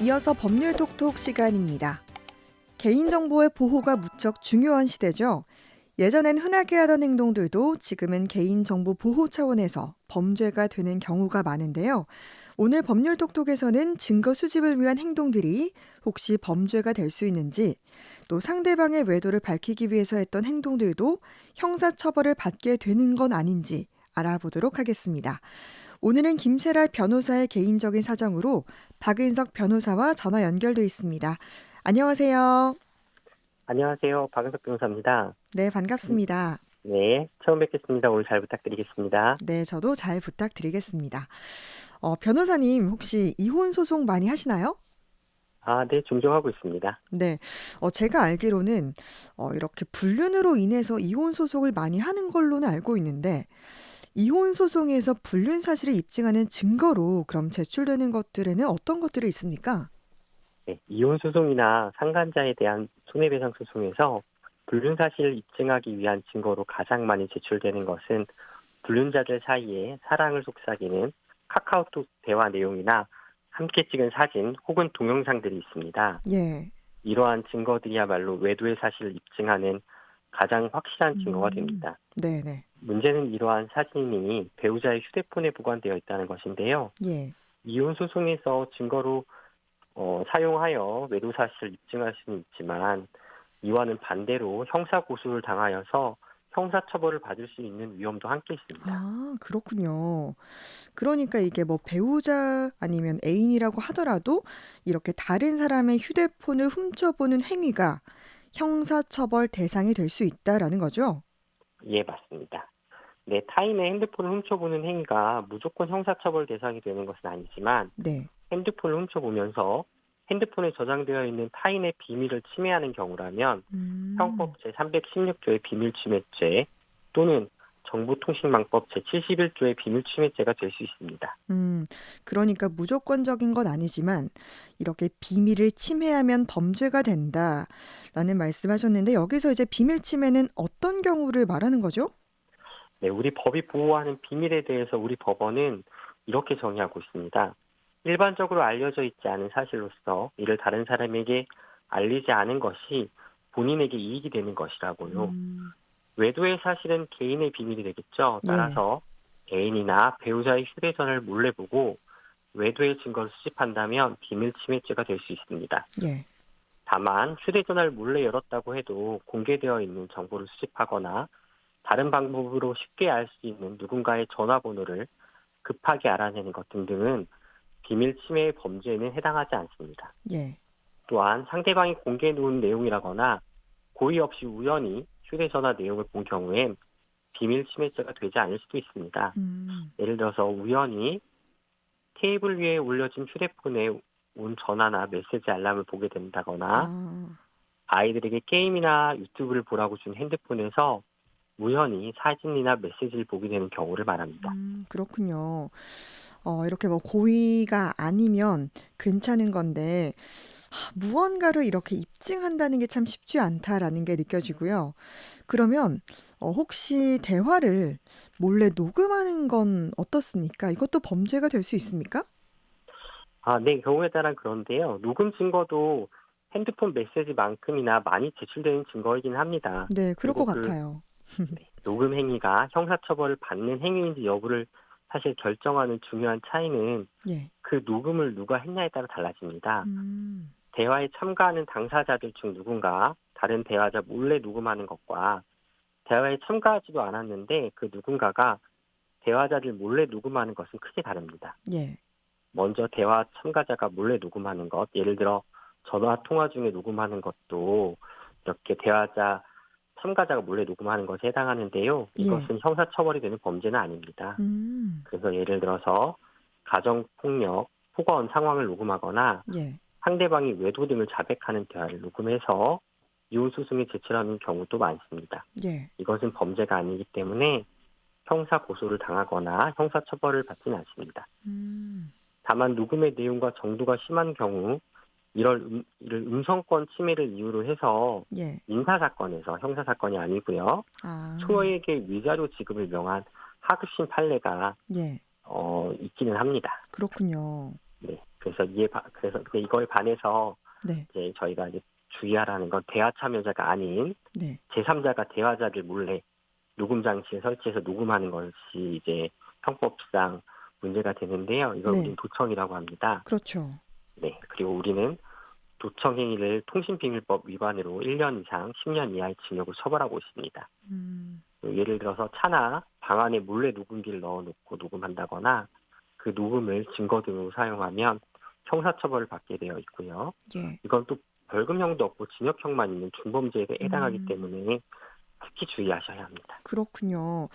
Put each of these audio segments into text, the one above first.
이어서 법률 톡톡 시간입니다. 개인정보의 보호가 무척 중요한 시대죠. 예전엔 흔하게 하던 행동들도 지금은 개인정보 보호 차원에서 범죄가 되는 경우가 많은데요. 오늘 법률 톡톡에서는 증거 수집을 위한 행동들이 혹시 범죄가 될 수 있는지, 또 상대방의 외도를 밝히기 위해서 했던 행동들도 형사처벌을 받게 되는 건 아닌지 알아보도록 하겠습니다. 오늘은 김세랄 변호사의 개인적인 사정으로 박은석 변호사와 전화 연결돼 있습니다. 안녕하세요. 안녕하세요. 박은석 변호사입니다. 네, 음, 반갑습니다. 네, 처음 뵙겠습니다. 오늘 잘 부탁드리겠습니다. 네, 저도 잘 부탁드리겠습니다. 변호사님 혹시 이혼 소송 많이 하시나요? 아, 네, 종종 하고 있습니다. 네, 제가 알기로는 이렇게 불륜으로 인해서 이혼 소송을 많이 하는 걸로는 알고 있는데 이혼 소송에서 불륜 사실을 입증하는 증거로 그럼 제출되는 것들에는 어떤 것들이 있습니까? 네, 이혼 소송이나 상간자에 대한 손해배상 소송에서 불륜 사실을 입증하기 위한 증거로 가장 많이 제출되는 것은 불륜자들 사이에 사랑을 속삭이는 카카오톡 대화 내용이나 함께 찍은 사진 혹은 동영상들이 있습니다. 예. 이러한 증거들이야말로 외도의 사실을 입증하는 가장 확실한 증거가 음. 됩니다. 네네. 문제는 이러한 사진이 배우자의 휴대폰에 보관되어 있다는 것인데요. 예. 이혼 소송에서 증거로 사용하여 외도 사실을 입증할 수는 있지만 이와는 반대로 형사 고소를 당하여서 형사 처벌을 받을 수 있는 위험도 함께 있습니다. 아, 그렇군요. 그러니까 이게 뭐 배우자 아니면 애인이라고 하더라도 이렇게 다른 사람의 휴대폰을 훔쳐보는 행위가 형사처벌 대상이 될 수 있다라는 거죠? 예, 맞습니다. 네, 타인의 핸드폰을 훔쳐보는 행위가 무조건 형사 처벌 대상이 되는 것은 아니지만 네. 핸드폰을 훔쳐보면서 핸드폰에 저장되어 있는 타인의 비밀을 침해하는 경우라면 음. 형법 제316조의 비밀침해죄 또는 정보통신망법 제71조의 비밀침해죄가 될 수 있습니다. 음. 그러니까 무조건적인 건 아니지만 이렇게 비밀을 침해하면 범죄가 된다라는 말씀하셨는데 여기서 이제 비밀 침해는 어떤 경우를 말하는 거죠? 네, 우리 법이 보호하는 비밀에 대해서 우리 법원은 이렇게 정의하고 있습니다. 일반적으로 알려져 있지 않은 사실로서 이를 다른 사람에게 알리지 않은 것이 본인에게 이익이 되는 것이라고요. 음. 외도의 사실은 개인의 비밀이 되겠죠. 예. 따라서 애인이나 배우자의 휴대전화를 몰래 보고 외도의 증거를 수집한다면 비밀침해죄가 될 수 있습니다. 예. 다만 휴대전화를 몰래 열었다고 해도 공개되어 있는 정보를 수집하거나 다른 방법으로 쉽게 알 수 있는 누군가의 전화번호를 급하게 알아내는 것 등등은 비밀 침해의 범죄에는 해당하지 않습니다. 예. 또한 상대방이 공개해 놓은 내용이라거나 고의 없이 우연히 휴대전화 내용을 본 경우엔 비밀 침해죄가 되지 않을 수도 있습니다. 음. 예를 들어서 우연히 테이블 위에 올려진 휴대폰에 온 전화나 메시지 알람을 보게 된다거나 아. 아이들에게 게임이나 유튜브를 보라고 준 핸드폰에서 우연히 사진이나 메시지를 보게 되는 경우를 말합니다. 그렇군요. 이렇게 뭐 고의가 아니면 괜찮은 건데 무언가를 이렇게 입증한다는 게 참 쉽지 않다라는 게 느껴지고요. 그러면 혹시 대화를 몰래 녹음하는 건 어떻습니까? 이것도 범죄가 될 수 있습니까? 아, 네, 경우에 따라 그런데요. 녹음 증거도 핸드폰 메시지만큼이나 많이 제출되는 증거이긴 합니다. 네, 그럴 것 그리고 그 같아요. 녹음 행위가 형사처벌을 받는 행위인지 여부를 사실 결정하는 중요한 차이는 예. 그 녹음을 누가 했냐에 따라 달라집니다. 음. 대화에 참가하는 당사자들 중 누군가 다른 대화자 몰래 녹음하는 것과 대화에 참가하지도 않았는데 그 누군가가 대화자들 몰래 녹음하는 것은 크게 다릅니다. 예. 먼저 대화 참가자가 몰래 녹음하는 것, 예를 들어 전화 통화 중에 녹음하는 것도 이렇게 대화자 참가자가 몰래 녹음하는 것에 해당하는데요. 예. 이것은 형사처벌이 되는 범죄는 아닙니다. 음. 그래서 예를 들어서 가정폭력, 폭언 상황을 녹음하거나 예. 상대방이 외도 등을 자백하는 대화를 녹음해서 이혼 소송에 제출하는 경우도 많습니다. 예. 이것은 범죄가 아니기 때문에 형사 고소를 당하거나 형사 처벌을 받지는 않습니다. 음. 다만 녹음의 내용과 정도가 심한 경우 이를 음성권 침해를 이유로 해서 예. 민사사건에서 형사사건이 아니고요. 아. 소액의 위자료 지급을 명한 하급심 판례가 예. 있기는 합니다. 그렇군요. 네. 그래서 근데 이거에 반해서 네. 이제 저희가 이제 주의하라는 건 대화 참여자가 아닌 네. 제3자가 대화자를 몰래 녹음 장치에 설치해서 녹음하는 것이 이제 형법상 문제가 되는데요. 이걸 네. 우리는 도청이라고 합니다. 그렇죠. 네. 그리고 우리는 도청 행위를 통신비밀법 위반으로 1년 이상 10년 이하의 징역을 처벌하고 있습니다. 음. 예를 들어서 차나 방 안에 몰래 녹음기를 넣어놓고 녹음한다거나 그 녹음을 증거 등으로 사용하면 형사처벌을 받게 되어 있고요. 예. 이건 또 벌금형도 없고 징역형만 있는 중범죄에 해당하기 음. 때문에 특히 주의하셔야 합니다. 그렇군요.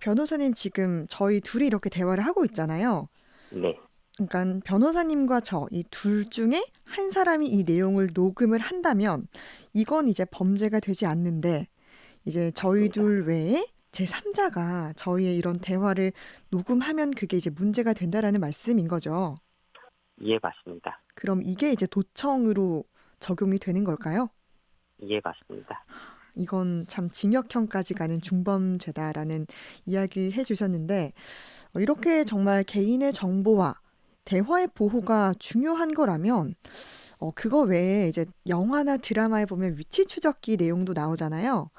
변호사님 지금 저희 둘이 이렇게 대화를 하고 있잖아요. 네, 그러니까 변호사님과 저 이 둘 중에 한 사람이 이 내용을 녹음을 한다면 이건 이제 범죄가 되지 않는데 이제 저희 맞습니다. 둘 외에 제3자가 저희의 이런 대화를 녹음하면 그게 이제 문제가 된다라는 말씀인 거죠. 예, 맞습니다. 그럼 이게 이제 도청으로 적용이 되는 걸까요? 예, 맞습니다. 이건 참 징역형까지 가는 중범죄다라는 이야기 해주셨는데 이렇게 정말 개인의 정보와 대화의 보호가 중요한 거라면 그거 외에 이제 영화나 드라마에 보면 위치 추적기 내용도 나오잖아요.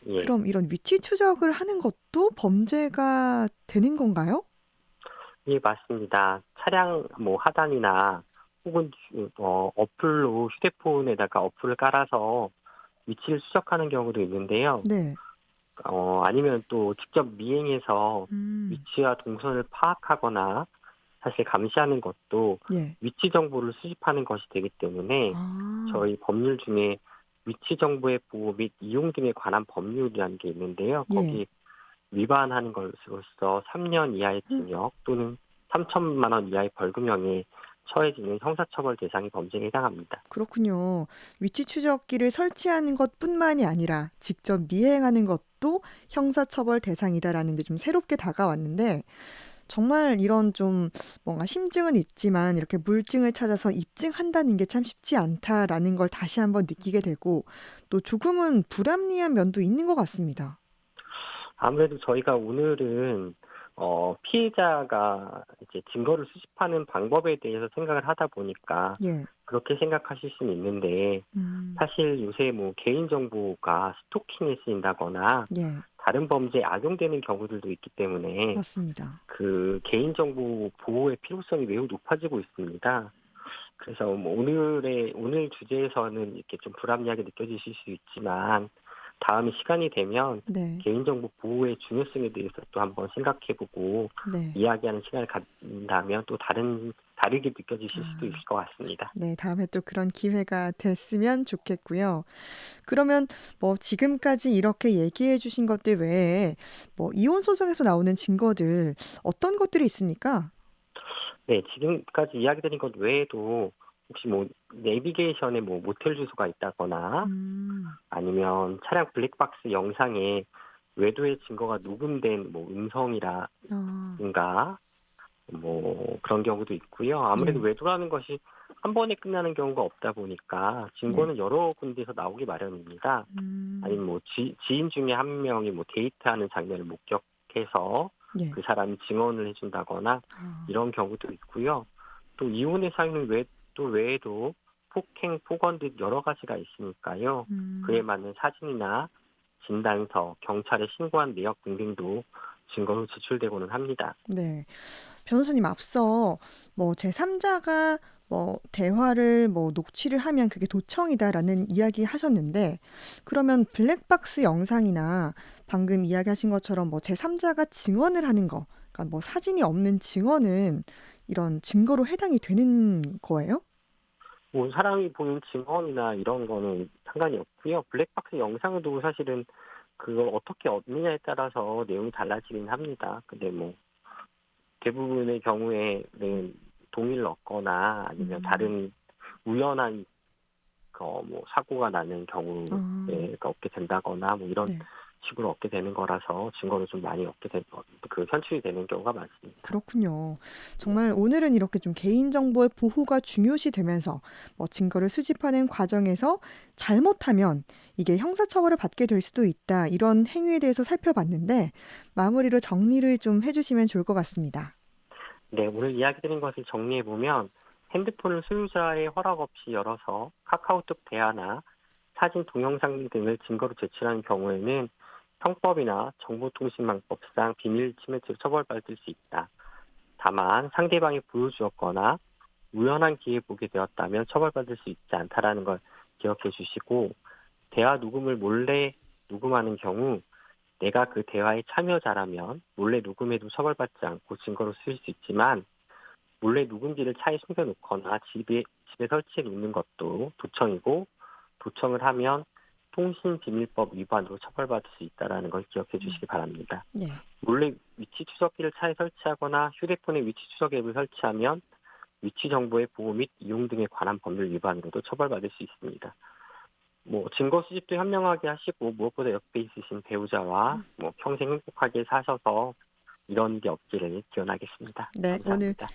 예, 그럼 이런 위치 추적을 하는 것도 범죄가 되는 건가요? 예, 맞습니다. 차량 뭐 하단이나 혹은 어플로 휴대폰에다가 어플을 깔아서 위치를 추적하는 경우도 있는데요. 네. 아니면 또 직접 미행해서 음. 위치와 동선을 파악하거나 사실 감시하는 것도 예. 위치 정보를 수집하는 것이 되기 때문에 아. 저희 법률 중에 위치 정보의 보호 및 이용 등에 관한 법률이라는 게 있는데요. 예. 거기 위반하는 것으로서 3년 이하의 징역 또는 3천만 원 이하의 벌금형에 처해지는 형사처벌 대상이 범죄에 해당합니다. 그렇군요. 위치 추적기를 설치하는 것뿐만이 아니라 직접 미행하는 것도 형사처벌 대상이다라는 게 좀 새롭게 다가왔는데 정말 이런 좀 뭔가 심증은 있지만 이렇게 물증을 찾아서 입증한다는 게 참 쉽지 않다라는 걸 다시 한번 느끼게 되고 또 조금은 불합리한 면도 있는 것 같습니다. 아무래도 저희가 오늘은 피해자가 이제 증거를 수집하는 방법에 대해서 생각을 하다 보니까 예. 그렇게 생각하실 수는 있는데 음. 사실 요새 뭐 개인정보가 스토킹에 쓰인다거나 예. 다른 범죄에 악용되는 경우들도 있기 때문에 맞습니다. 그 개인정보 보호의 필요성이 매우 높아지고 있습니다. 그래서 뭐 오늘 주제에서는 이렇게 좀 불합리하게 느껴지실 수 있지만 다음에 시간이 되면 네. 개인정보 보호의 중요성에 대해서 또 한번 생각해보고 네. 이야기하는 시간을 갖는다면 또 다르게 느껴지실 수도 있을 아. 것 같습니다. 네, 다음에 또 그런 기회가 됐으면 좋겠고요. 그러면 뭐 지금까지 이렇게 얘기해 주신 것들 외에 뭐 이혼 소송에서 나오는 증거들 어떤 것들이 있습니까? 네, 지금까지 이야기 드린 것 외에도 혹시 뭐 내비게이션에 뭐 모텔 주소가 있다거나 음. 아니면 차량 블랙박스 영상에 외도의 증거가 녹음된 뭐 음성이라든가 아. 뭐 그런 경우도 있고요. 아무래도 예. 외도라는 것이 한 번에 끝나는 경우가 없다 보니까 네. 증거는 여러 군데서 나오기 마련입니다. 음. 아니면 뭐 지인 중에 한 명이 뭐 데이트하는 장면을 목격해서 예. 그 사람이 증언을 해준다거나 아. 이런 경우도 있고요. 또 이혼의 사유는 또 외에도 폭행, 폭언 등 여러 가지가 있으니까요. 그에 음. 맞는 사진이나 진단서, 경찰에 신고한 내역 등등도 증거로 제출되고는 합니다. 네. 변호사님 앞서 뭐 제3자가 뭐 대화를 뭐 녹취를 하면 그게 도청이다라는 이야기 하셨는데 그러면 블랙박스 영상이나 방금 이야기하신 것처럼 뭐 제3자가 증언을 하는 거, 그러니까 뭐 사진이 없는 증언은 이런 증거로 해당이 되는 거예요? 뭐 사람이 보는 증언이나 이런 거는 상관이 없고요. 블랙박스 영상도 사실은 그걸 어떻게 얻느냐에 따라서 내용이 달라지긴 합니다. 근데 뭐 대부분의 경우에는 동의를 얻거나 아니면 음. 다른 우연한 뭐 사고가 나는 아. 경우에 얻게 된다거나 뭐 이런 네. 식으로 얻게 되는 거라서 증거를 좀 많이 현출이 되는 경우가 많습니다. 그렇군요. 네. 정말 오늘은 이렇게 좀 개인정보의 보호가 중요시 되면서 뭐 증거를 수집하는 과정에서 잘못하면 이게 형사처벌을 받게 될 수도 있다. 이런 행위에 대해서 살펴봤는데 마무리로 정리를 좀 해주시면 좋을 것 같습니다. 네, 오늘 이야기 드린 것을 정리해 보면 핸드폰을 소유자의 허락 없이 열어서 카카오톡 대화나 사진, 동영상 등을 증거로 제출하는 경우에는 형법이나 정보통신망법상 비밀 침해죄로 처벌받을 수 있다. 다만 상대방이 보여주었거나 우연한 기회에 보게 되었다면 처벌받을 수 있지 않다라는 걸 기억해 주시고, 대화 녹음을 몰래 녹음하는 경우 내가 그 대화의 참여자라면 몰래 녹음해도 처벌받지 않고 증거로 쓰일 수 있지만, 몰래 녹음기를 차에 숨겨놓거나 집에 설치해 놓는 것도 도청이고, 도청을 하면 통신비밀법 위반으로 처벌받을 수 있다는 걸 기억해 주시기 바랍니다. 네. 몰래 위치 추적기를 차에 설치하거나 휴대폰에 위치 추적 앱을 설치하면 위치 정보의 보호 및 이용 등에 관한 법률 위반으로도 처벌받을 수 있습니다. 증거 수집도 현명하게 하시고, 무엇보다 옆에 있으신 배우자와 평생 행복하게 사셔서 이런 일이 없기를 기원하겠습니다. 네, 감사합니다.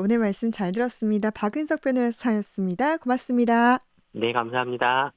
오늘 말씀 잘 들었습니다. 박은석 변호사였습니다. 고맙습니다. 네, 감사합니다.